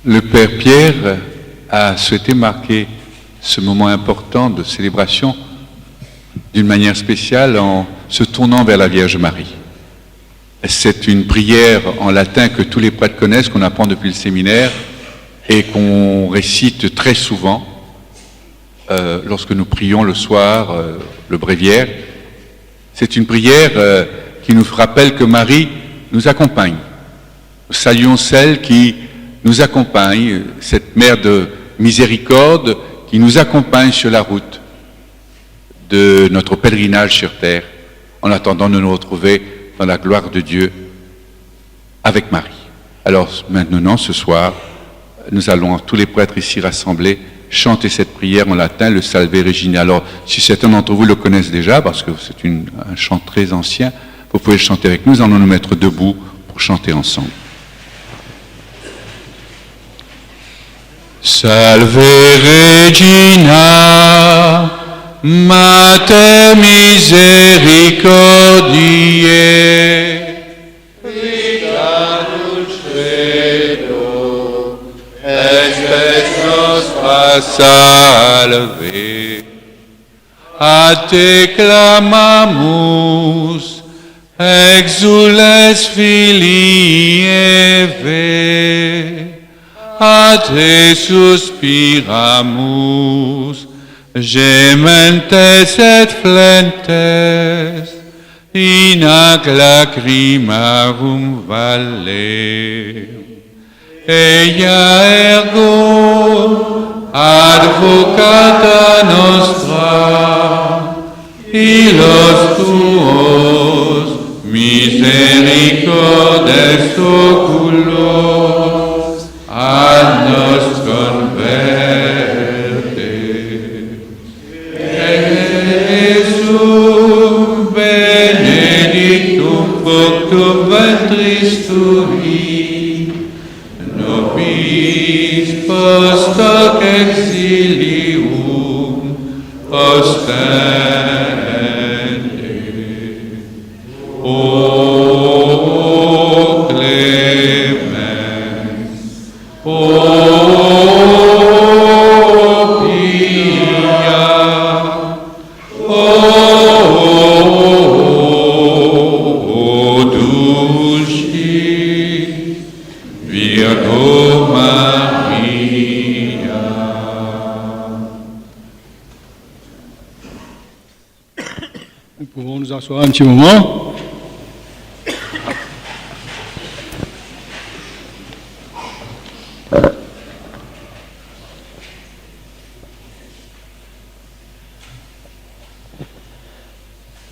Le Père Pierre a souhaité marquer ce moment important de célébration d'une manière spéciale en se tournant vers la Vierge Marie. C'est une prière en latin que tous les prêtres connaissent, qu'on apprend depuis le séminaire et qu'on récite très souvent lorsque nous prions le soir, le bréviaire. C'est une prière qui nous rappelle que Marie nous accompagne. Nous saluons celle qui nous accompagne, cette mère de miséricorde qui nous accompagne sur la route de notre pèlerinage sur terre, en attendant de nous retrouver dans la gloire de Dieu avec Marie. Alors maintenant, ce soir, nous allons, tous les prêtres ici rassemblés, chanter cette prière en latin, le Salve Regina. Alors, si certains d'entre vous le connaissent déjà, parce que c'est un chant très ancien, vous pouvez le chanter avec nous. Nous allons nous mettre debout pour chanter ensemble. Salve Regina, Mater misericordiae, vita dulcedo, espes nostra salve. A te clamamus, exules filii Eve, a te suspiramus, gementes et flentes, in ac lacrimarum valle. Eia ergo, advocata nostra, illos tuos, misericordes oculos, ad nos converte. Jesum benedictum fructum ventris tui, nobis post hoc exilium ostende. O clemens, O pia, O dulcis Virgo Maria. Nous pouvons nous asseoir un petit moment.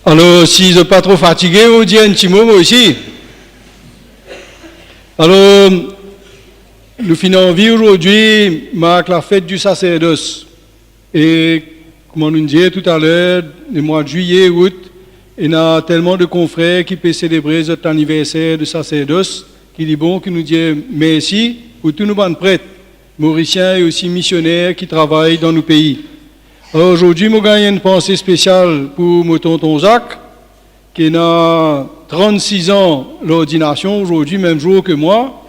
Alors, si je ne suis pas trop fatigué, vous dites un petit mot moi aussi. Alors, nous finissons vie aujourd'hui, marque la fête du sacerdoce. Et, comme on nous disait tout à l'heure, le mois de juillet, août, il y a tellement de confrères qui peuvent célébrer cet anniversaire de sacerdoce, qui dit bon, qui nous dit merci pour tous nos bonnes prêtres, mauriciens et aussi missionnaires qui travaillent dans nos pays. Alors aujourd'hui, je gagne une pensée spéciale pour mon tonton Jacques, qui a 36 ans l'ordination, aujourd'hui, même jour que moi,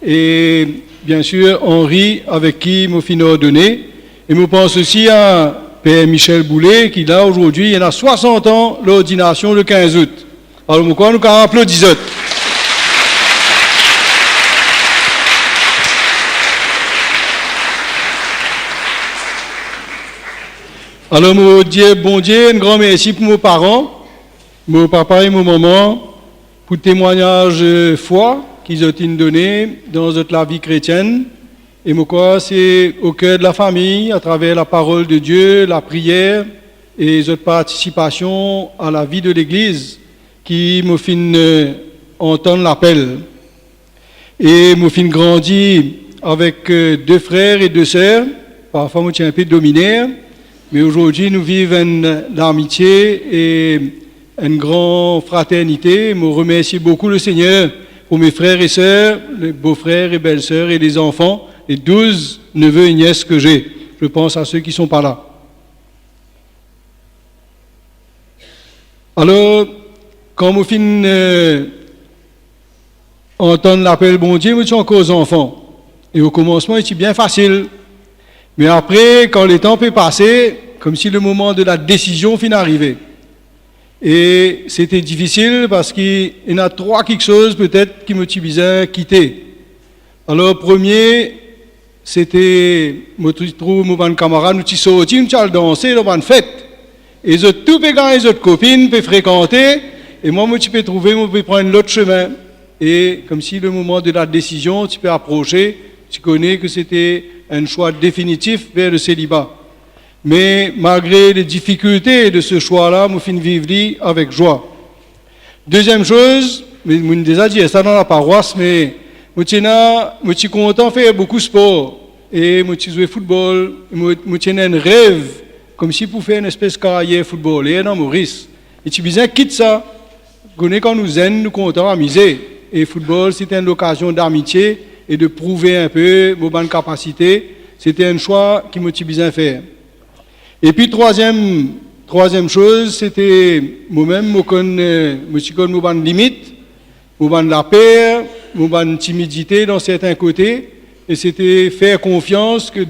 et bien sûr Henri, avec qui je suis ordonné. Et je pense aussi à Père Michel Boulet, qui là aujourd'hui, il a 60 ans l'ordination le 15 août. Alors pourquoi nous applaudissons. Alors, je dis bon Dieu, un grand merci pour mes parents, mon papa et mon maman, pour le témoignage de foi qu'ils ont donné dans la vie chrétienne. Et moi, c'est au cœur de la famille, à travers la parole de Dieu, la prière et votre participation à la vie de l'Église, qui me fait entendre l'appel. Et me fait grandir avec 2 frères et 2 sœurs, parfois je suis un peu dominé. Mais aujourd'hui, nous vivons l'amitié et une grande fraternité. Je remercie beaucoup le Seigneur pour mes frères et sœurs, les beaux-frères et belles-sœurs et les enfants, les 12 neveux et nièces que j'ai. Je pense à ceux qui ne sont pas là. Alors, quand je finis entendre l'appel bon Dieu, je suis encore aux enfants. Et au commencement, c'était bien facile. Mais après, quand le temps peut passer, comme si le moment de la décision finit d'arriver. Et c'était difficile parce qu'il y en a trois quelque chose peut-être qui me disait quitter. Alors, premier, c'était, moi, trouve mon camarade, nous sortis, nous allons danser dans une fête. Et les autres, tous les gars, les autres copines peuvent fréquenter. Et moi, tu peux trouver, moi, peux prendre l'autre chemin. Et comme si le moment de la décision, tu peux approcher, tu connais que c'était un choix définitif vers le célibat. Mais malgré les difficultés de ce choix-là, je finis vivre avec joie. Deuxième chose, je vous déjà dit ça dans la paroisse, mais je suis content de faire beaucoup de sport. Et je suis joué au football, je suis un rêve, comme si pour faire une espèce de carrière footballière dans Maurice. Et tu besoin quitte ça. Quand nous aimons, nous comptons amuser. Et le football, c'était une occasion d'amitié et de prouver un peu vos bonnes capacités. C'était un choix qui me besoin faire. Et puis, troisième chose, c'était moi-même, je suis comme mon bonne limite, mon bonne la peur, mon bonne timidité dans certains côtés. Et c'était faire confiance que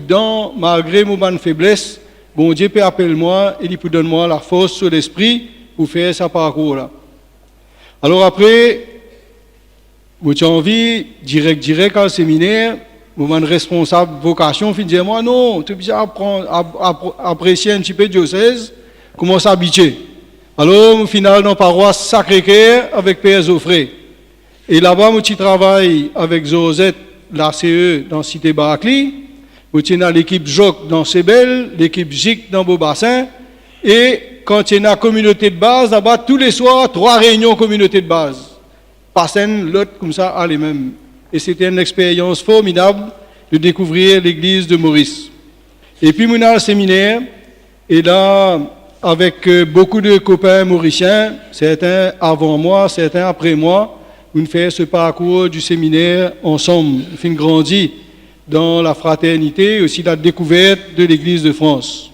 malgré mon bonne faiblesse, bon Dieu peut appeler moi et il peut donner moi la force sur l'esprit pour faire ce parcours-là. Alors après, j'ai envie, direct au séminaire, mon responsable vocation, il dit moi non, tu as besoin apprécier un petit peu le diocèse, comment s'habituer. Alors, au final, dans la paroisse Sacré-Cœur avec Père Zoffré. Et là-bas, je travaille avec Zozette, la CE dans Cité Baracli, je suis dans l'équipe JOC dans Sébel, l'équipe JIC dans Beaubassin, et quand il y a une communauté de base, là-bas, tous les soirs, 3 réunions communauté de base. Passer l'autre comme ça à les mêmes. Et c'était une expérience formidable de découvrir l'église de Maurice. Et puis, mon séminaire, et là, avec beaucoup de copains mauriciens, certains avant moi, certains après moi, on fait ce parcours du séminaire ensemble. On fait grandi dans la fraternité et aussi la découverte de l'église de France.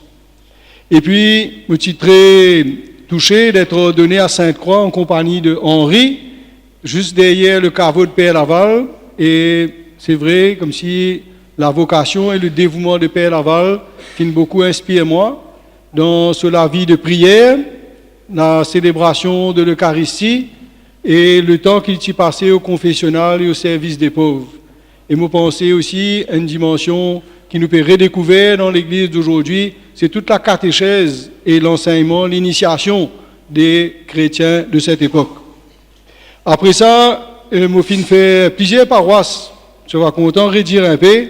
Et puis, je suis très touché d'être ordonné à Sainte-Croix en compagnie de Henri, juste derrière le caveau de Père Laval. Et c'est vrai, comme si la vocation et le dévouement de Père Laval qui beaucoup inspirent moi dans la vie de prière, la célébration de l'Eucharistie et le temps qu'il s'y passé au confessionnal et au service des pauvres. Et me penser aussi à une dimension qui nous peut redécouvrir dans l'Église d'aujourd'hui, c'est toute la catéchèse et l'enseignement, l'initiation des chrétiens de cette époque. Après ça, je fait plusieurs paroisses. Je vais content de redire un peu.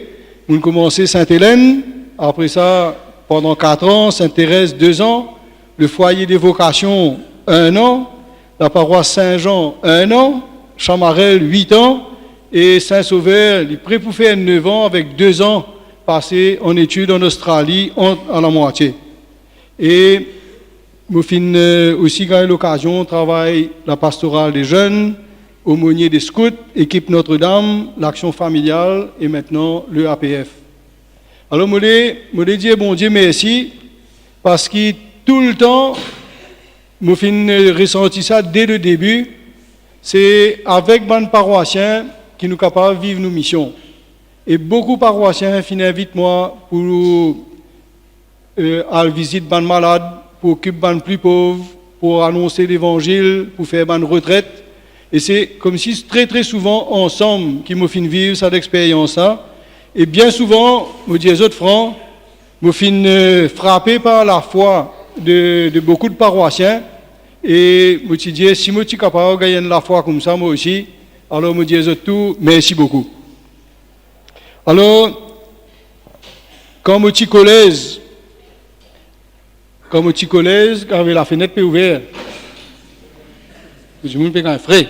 On a commencé Sainte-Hélène, après ça, pendant 4 ans, Sainte-Thérèse 2 ans, le foyer des vocations 1 an, la paroisse Saint-Jean 1 an, Chamarel 8 ans, et Saint-Sauveur, il est prêt pour faire 9 ans avec 2 ans passés en études en Australie à la moitié. Et je finis aussi quand j'ai l'occasion de travailler la pastorale des jeunes, aumônier des scouts, équipe Notre-Dame, l'action familiale et maintenant le APF. Alors, je voulais dire bon Dieu merci, parce que tout le temps, je finis ressenti ça dès le début, c'est avec les paroissiens qui nous capables de vivre nos missions. Et beaucoup de paroissiens invitent moi pour aller visiter les malades, pour occuper les plus pauvres, pour annoncer l'évangile, pour faire une retraite. Et c'est comme si très très souvent ensemble qui me fin vivre cette expérience-là. Et bien souvent, me dis les autres francs, me fin frappé par la foi de beaucoup de paroissiens. Et me dis si je suis capable de gagner la foi comme ça moi aussi, alors me dis les autres tout, merci beaucoup. Alors, quand je suis collège, quand j'avais la fenêtre ouverte, je me fais un frais.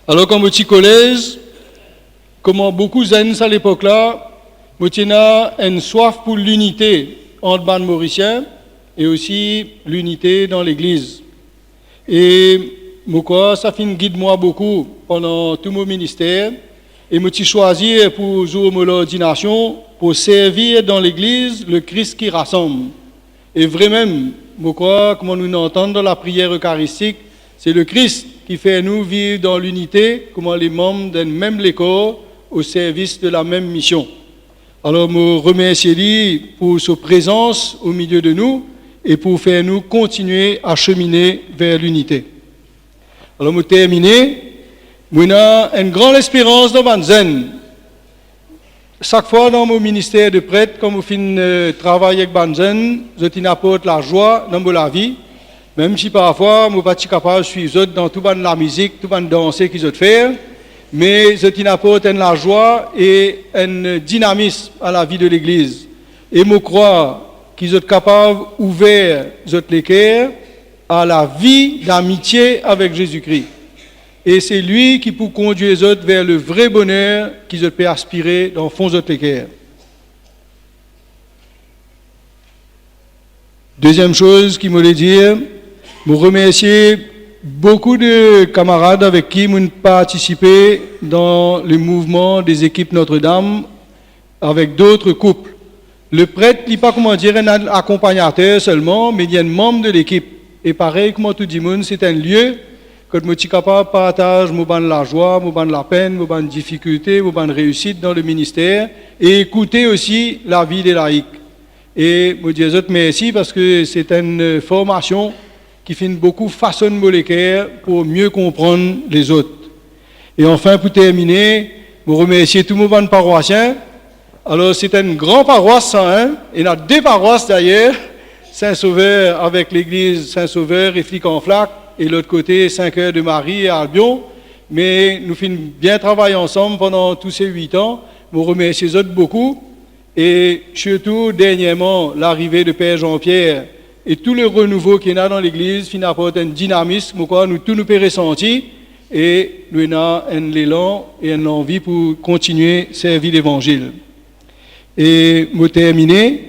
Alors, quand je suis collège, comme beaucoup d'amis à l'époque-là, je suis une soif pour l'unité entre les Mauriciens et aussi l'unité dans l'Église. Et ça fait guide moi beaucoup pendant tout mon ministère. Et je suis choisi pour jouer mon ordination pour servir dans l'Église le Christ qui rassemble. Et vraiment, je crois, comme nous l'entendons dans la prière eucharistique, c'est le Christ qui fait nous vivre dans l'unité, comme les membres d'un même corps au service de la même mission. Alors, je remercie lui pour sa présence au milieu de nous et pour faire nous continuer à cheminer vers l'unité. Alors, je termine. Moi, j'ai une grande espérance dans Banzen. Chaque fois dans mon ministère de prêtre, quand je finis travailler avec Banzen, je apporte la joie dans la vie. Même si parfois, je ne suis pas capable de suivre dans toute la musique, toute la danse qu'ils ont fait, mais je apporte la joie et un dynamisme à la vie de l'Église. Et je crois qu'ils sont capables d'ouvrir les cœurs à la vie d'amitié avec Jésus-Christ. Et c'est lui qui peut conduire les autres vers le vrai bonheur qu'ils peuvent aspirer dans le fond de les cœurs. Deuxième chose qu'il me dire, je remercie beaucoup de camarades avec qui j'ai participé dans le mouvement des équipes Notre-Dame avec d'autres couples. Le prêtre n'est pas, comment dire, un accompagnateur seulement, mais il y a un membre de l'équipe. Et pareil, comme tout le monde, c'est un lieu que je suis capable de partager la joie, la peine, la difficulté, la réussite dans le ministère et écouter aussi la vie des laïcs. Et je dis aux autres merci parce que c'est une formation qui fait beaucoup façonne le cœur pour mieux comprendre les autres. Et enfin, pour terminer, je remercie tous mes paroissiens. Alors, c'est une grande paroisse, hein? Il y a 2 paroisses d'ailleurs, Saint-Sauveur avec l'église Saint-Sauveur et Flic-en-Flac, et l'autre côté, 5 heures de Marie et Albion. Mais nous faisons bien travailler ensemble pendant tous ces 8 ans. Je remercie les autres beaucoup. Et surtout, dernièrement, l'arrivée de Père Jean-Pierre et tout le renouveau qu'il y a dans l'église, qui apporte un dynamisme, quoi, nous tous nous pouvons ressentir, et nous avons un élan et une envie pour continuer à servir l'évangile. Et je terminer,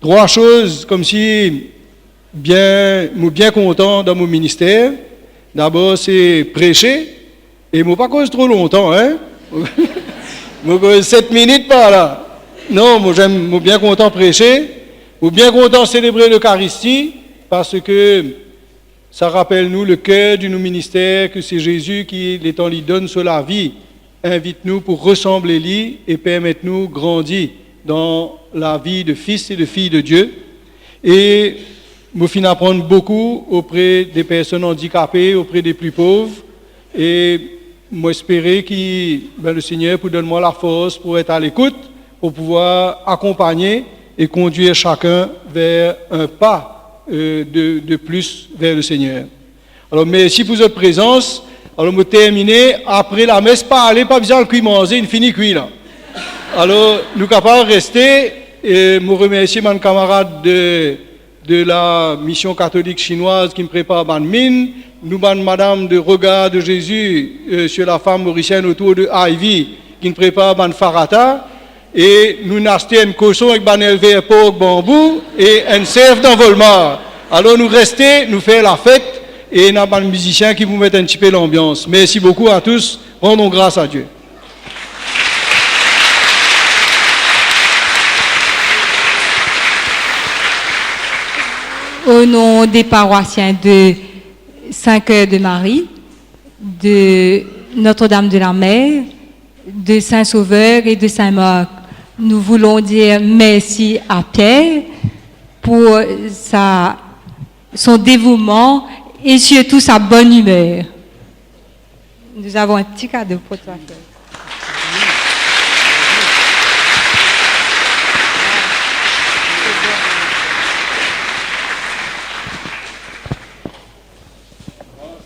3 choses comme si je suis bien content dans mon ministère. D'abord, c'est prêcher, et je ne pas cause trop longtemps, hein. Je cause 7 minutes par là. Non, moi j'aime bien content prêcher, ou bien content célébrer l'Eucharistie, parce que ça rappelle nous le cœur de nos ministères, que c'est Jésus qui, les temps, lui donne sur la vie, invite-nous pour ressembler lui et permettre-nous grandir dans la vie de fils et de filles de Dieu. Et je finis apprendre beaucoup auprès des personnes handicapées, auprès des plus pauvres, et moi espérer que le Seigneur pour donne-moi la force pour être à l'écoute, pour pouvoir accompagner et conduire chacun vers un pas de plus vers le Seigneur. Alors, merci pour votre présence. Alors, je vais terminer. Après la messe, pas besoin de manger, il finit cuit là. Alors, nous sommes capables de rester. Et je remercie mon camarade de la mission catholique chinoise qui me prépare ma mine. Nous avons madame de regard de Jésus sur la femme mauricienne autour de Ivy qui me prépare ma farata. Et nous achetons un cochon avec un élevé pour bambou et un cerf d'envolement. Alors nous restons, nous faisons la fête et nous avons un musicien qui vous met un petit peu l'ambiance. Merci beaucoup à tous. Rendons grâce à Dieu. Au nom des paroissiens de 5 heures de Marie, de Notre-Dame de la Mer, de Saint-Sauveur et de Saint-Marc, nous voulons dire merci à Pierre pour son dévouement et surtout sa bonne humeur. Nous avons un petit cadeau pour toi.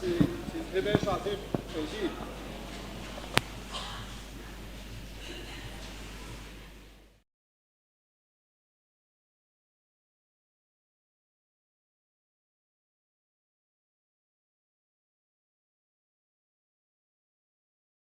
C'est très bien chanté,